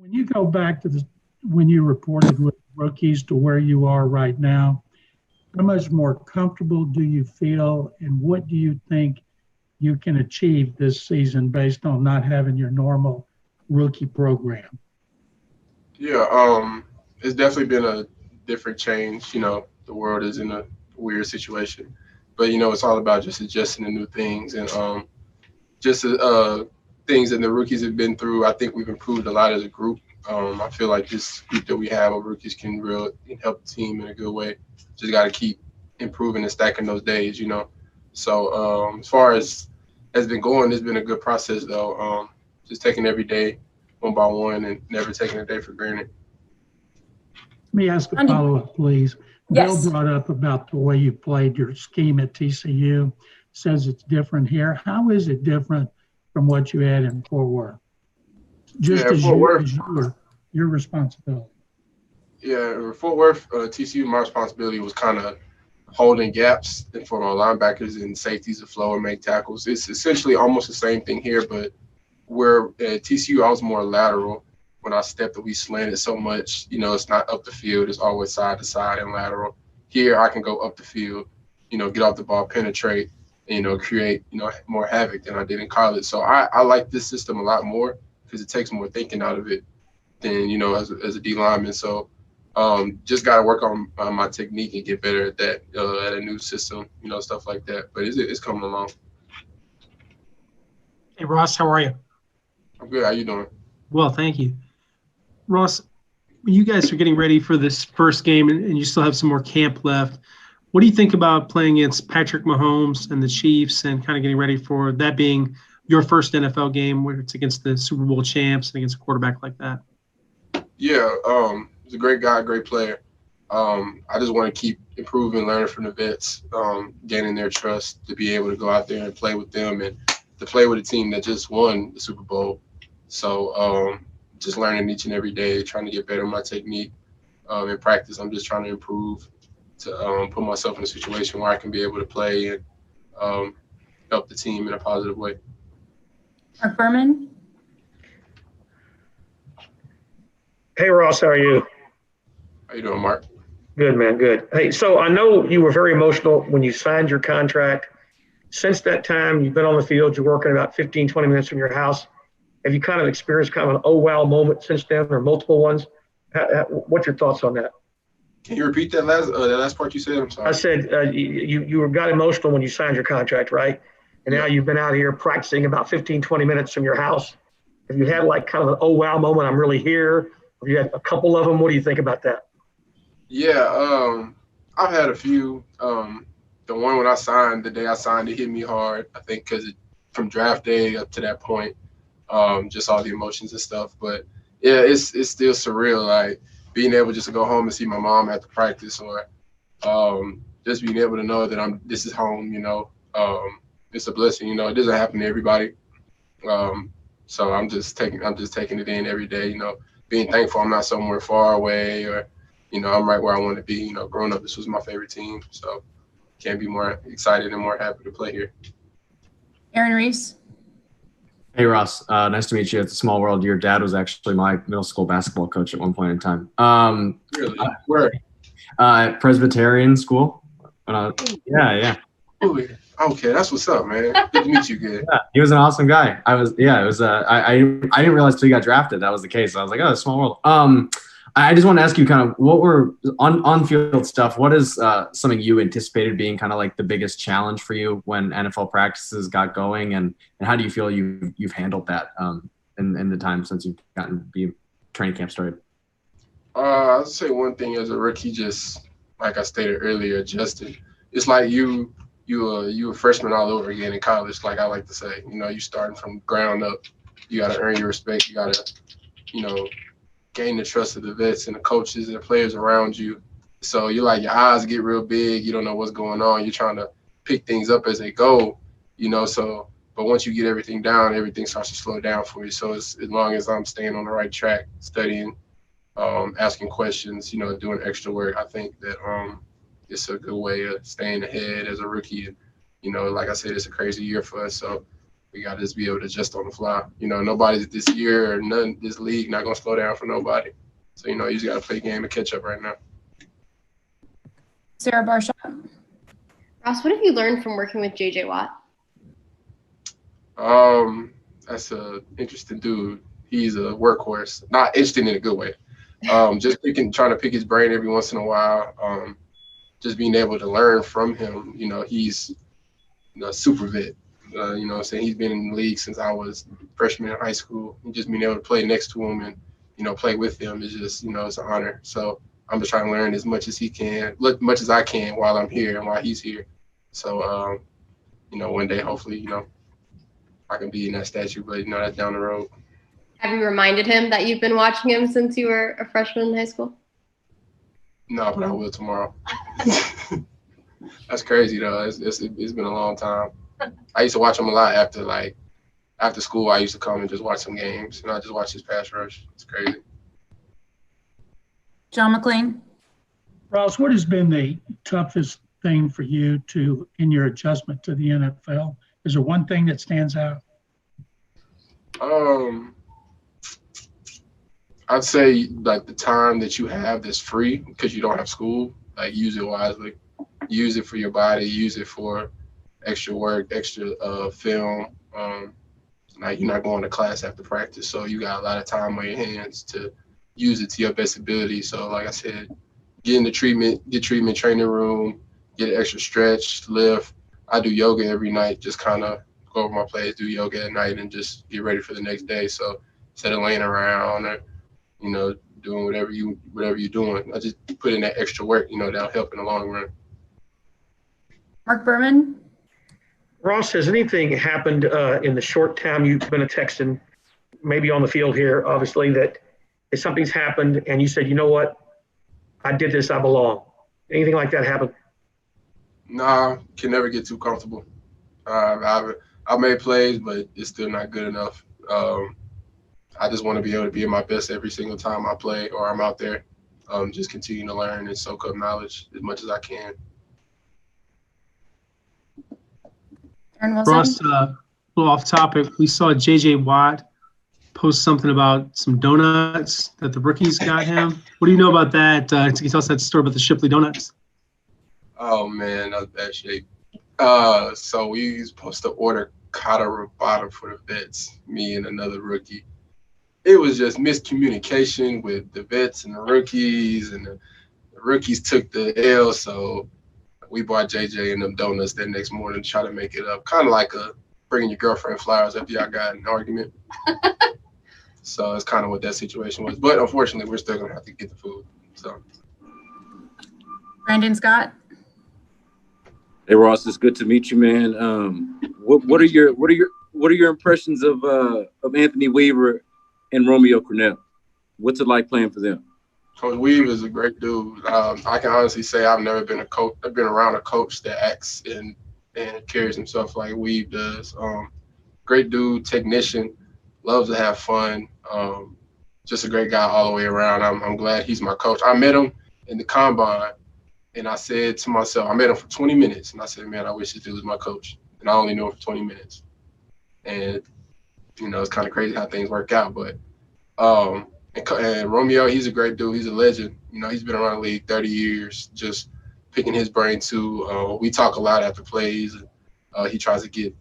When you go back to when you reported with rookies to where you are right now, how much more comfortable do you feel, and what do you think you can achieve this season based on not having your normal rookie program? Yeah, it's definitely been a different change. The world is in a weird situation, but it's all about just adjusting to new things and just things that the rookies have been through. I think we've improved a lot as a group. I feel like this group that we have of rookies can help the team in a good way. Just got to keep improving and stacking those days. So as far as has been going, it's been a good process though. Just taking every day one by one and never taking a day for granted. Let me ask a follow-up, please. Bill Yes. brought up about the way you played your scheme at TCU, says it's different here. How is it different from what you had in Fort Worth? Just Yeah, as Fort Worth. your responsibility. Yeah, Fort Worth, TCU. My responsibility was kind of holding gaps and for my linebackers and safeties to flow and make tackles. It's essentially almost the same thing here, but where at TCU I was more lateral. When I stepped, we slanted so much. It's not up the field. It's always side to side and lateral. Here I can go up the field. Get off the ball, penetrate, create more havoc than I did in college. So I like this system a lot more because it takes more thinking out of it than as a D lineman. So just got to work on my technique and get better at that at a new system, stuff like that. But it's coming along. Hey, Ross, how are you? I'm good. How you doing? Well, thank you. Ross, when you guys are getting ready for this first game and you still have some more camp left, what do you think about playing against Patrick Mahomes and the Chiefs and kind of getting ready for that being your first NFL game where it's against the Super Bowl champs and against a quarterback like that? Yeah, he's a great guy, great player. I just want to keep improving, learning from the vets, gaining their trust to be able to go out there and play with them and to play with a team that just won the Super Bowl. So just learning each and every day, trying to get better in my technique. In practice, I'm just trying to improve to put myself in a situation where I can be able to play and help the team in a positive way. Mark Berman. Hey, Ross, how are you? How you doing, Mark? Good, man, good. Hey, so I know you were very emotional when you signed your contract. Since that time, you've been on the field, you're working about 15, 20 minutes from your house. Have you kind of experienced kind of an oh, wow moment since then or multiple ones? What's your thoughts on that? Can you repeat that last part you said? I'm sorry. I said you got emotional when you signed your contract, right? And now you've been out here practicing about 15, 20 minutes from your house. Have you had like kind of an oh, wow moment, I'm really here? Have you had a couple of them? What do you think about that? Yeah, I've had a few. The one when I signed, the day I signed, it hit me hard. I think because from draft day up to that point, just all the emotions and stuff. But yeah, it's still surreal. Like being able just to go home and see my mom at the practice, or just being able to know that this is home. It's a blessing. It doesn't happen to everybody. So I'm just taking it in every day. Being thankful I'm not somewhere far away, or I'm right where I want to be. Growing up, this was my favorite team, so can't be more excited and more happy to play here. Aaron Reese. Hey, Ross. Nice to meet you. It's a small world. Your dad was actually my middle school basketball coach at one point in time. Really? Where? Presbyterian school. Yeah. Ooh, okay, that's what's up, man. Good to meet you again. Yeah, he was an awesome guy. It was. I didn't realize till he got drafted that was the case. I was like, oh, small world. I just want to ask you kind of what were on field stuff. What is something you anticipated being kind of like the biggest challenge for you when NFL practices got going, and how do you feel you've handled that in the time since you've gotten training camp started? I'd say one thing as a rookie, just like I stated earlier, Justin, it's like you a freshman all over again in college. Like I like to say, you starting from ground up. You got to earn your respect. You got to, gain the trust of the vets and the coaches and the players around you. So you're like, your eyes get real big. You don't know what's going on. You're trying to pick things up as they go, so, but once you get everything down, everything starts to slow down for you. So as long as I'm staying on the right track, studying, asking questions, doing extra work, I think that it's a good way of staying ahead as a rookie. And, like I said, it's a crazy year for us. So we got to just be able to adjust on the fly. You know, nobody's this year or none, this league not going to slow down for nobody. So, you know, you just got to play game and catch up right now. Sarah Barshop. Ross, what have you learned from working with JJ Watt? That's a interesting dude. He's a workhorse, not interesting in a good way. Just trying to pick his brain every once in a while. Just being able to learn from him. You know, he's a super vet. You know what I'm saying? He's been in the league since I was freshman in high school. And just being able to play next to him and, you know, play with him is just, you know, it's an honor. So I'm just trying to learn as much as he can, as much as I can while I'm here and while he's here. So, you know, one day, hopefully, you know, I can be in that statue, but, you know, that's down the road. Have you reminded him that you've been watching him since you were a freshman in high school? No, but I will tomorrow. That's crazy, though. It's been a long time. I used to watch him a lot after school. I used to come and just watch some games, and I just watch his pass rush. It's crazy. John McLean. Ross, what has been the toughest thing for you in your adjustment to the NFL? Is there one thing that stands out? I'd say like the time that you have that's free because you don't have school, like use it wisely. Use it for your body, use it for extra work, extra film. Like you're not going to class after practice, so you got a lot of time on your hands to use it to your best ability. So like I said, get in the treatment, training room, get an extra stretch, lift. I do yoga every night, just kind of go over my plays, do yoga at night, and just get ready for the next day. So instead of laying around or, you know, doing whatever you're doing, I just put in that extra work, you know, that'll help in the long run. Mark Berman. Ross, has anything happened in the short time you've been a Texan, maybe on the field here, obviously, that if something's happened and you said, you know what, I did this, I belong? Anything like that happen? Nah, can never get too comfortable. I've made plays, but it's still not good enough. I just want to be able to be at my best every single time I play or I'm out there. Just continue to learn and soak up knowledge as much as I can. Aaron Wilson. Ross, a little off topic. We saw JJ Watt post something about some donuts that the rookies got him. What do you know about that? Can you tell us that story about the Shipley donuts? Oh man, that was bad shape. So we was supposed to order Kata Rabata for the vets, me and another rookie. It was just miscommunication with the vets and the rookies, and the rookies took the L. So we bought JJ and them donuts that next morning to try to make it up. Kind of like bringing your girlfriend flowers after y'all got in an argument. So it's kind of what that situation was. But unfortunately, we're still gonna have to get the food. So. Brandon Scott. Hey Ross, it's good to meet you, man. What are your impressions of Anthony Weaver and Romeo Cornell? What's it like playing for them? Coach Weave is a great dude. I can honestly say I've never been a coach. I've been around a coach that acts and carries himself like Weave does. Great dude, technician, loves to have fun. Just a great guy all the way around. I'm glad he's my coach. I met him in the combine, and I said to myself, I met him for 20 minutes, and I said, man, I wish this dude was my coach. And I only knew him for 20 minutes. And, you know, it's kind of crazy how things work out. But and Romeo, he's a great dude. He's a legend. You know, he's been around the league 30 years, just picking his brain too. We talk a lot after plays. And, he tries to get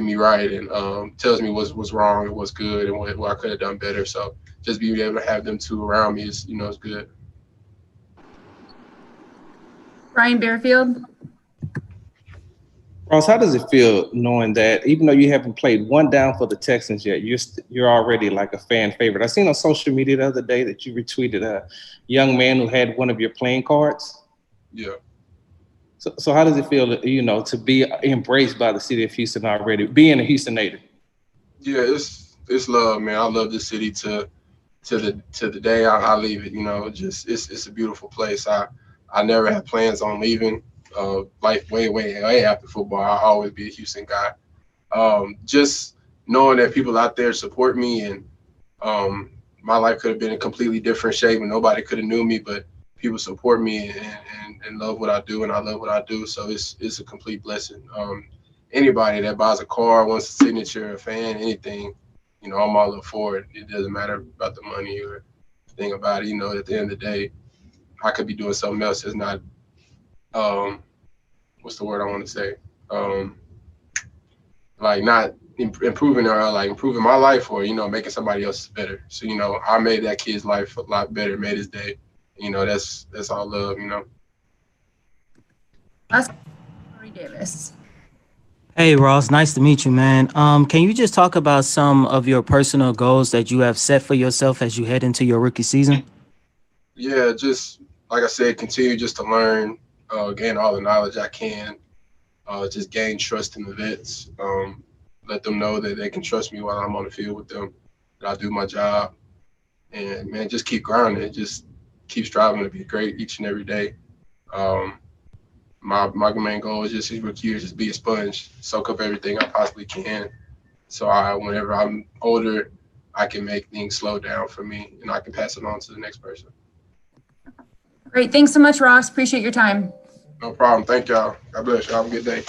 me right and tells me what's wrong and what's good and what I could have done better. So just being able to have them two around me is, you know, it's good. Brian Bearfield. Ross, how does it feel knowing that even though you haven't played one down for the Texans yet, you're already like a fan favorite? I seen on social media the other day that you retweeted a young man who had one of your playing cards. Yeah. So how does it feel, you know, to be embraced by the city of Houston already, being a Houston native? Yeah, it's love, man. I love this city to the day I leave it. You know, just it's a beautiful place. I never had plans on leaving. Like way after football, I'll always be a Houston guy. Just knowing that people out there support me and my life could have been in a completely different shape and nobody could have knew me, but people support me and love what I do, and I love what I do. So it's a complete blessing. anybody that buys a car, wants a signature, a fan, anything, you know, I'm all up for it. It doesn't matter about the money or the thing about it. You know, at the end of the day, I could be doing something else that's not, what's the word I want to say? Like not improving or like improving my life or, you know, making somebody else's better. So, you know, I made that kid's life a lot better, made his day. You know, that's all love, you know. Us, Corey Davis. Hey Ross, nice to meet you, man. Can you just talk about some of your personal goals that you have set for yourself as you head into your rookie season? Yeah, just like I said, continue just to learn, gain all the knowledge I can, just gain trust in the vets, let them know that they can trust me while I'm on the field with them, that I do my job, and man, just keep grinding, just keep striving to be great each and every day. My main goal is just rookie year, just be a sponge, soak up everything I possibly can. So whenever I'm older, I can make things slow down for me and I can pass it on to the next person. Great. Thanks so much, Ross. Appreciate your time. No problem. Thank y'all. God bless y'all. Have a good day.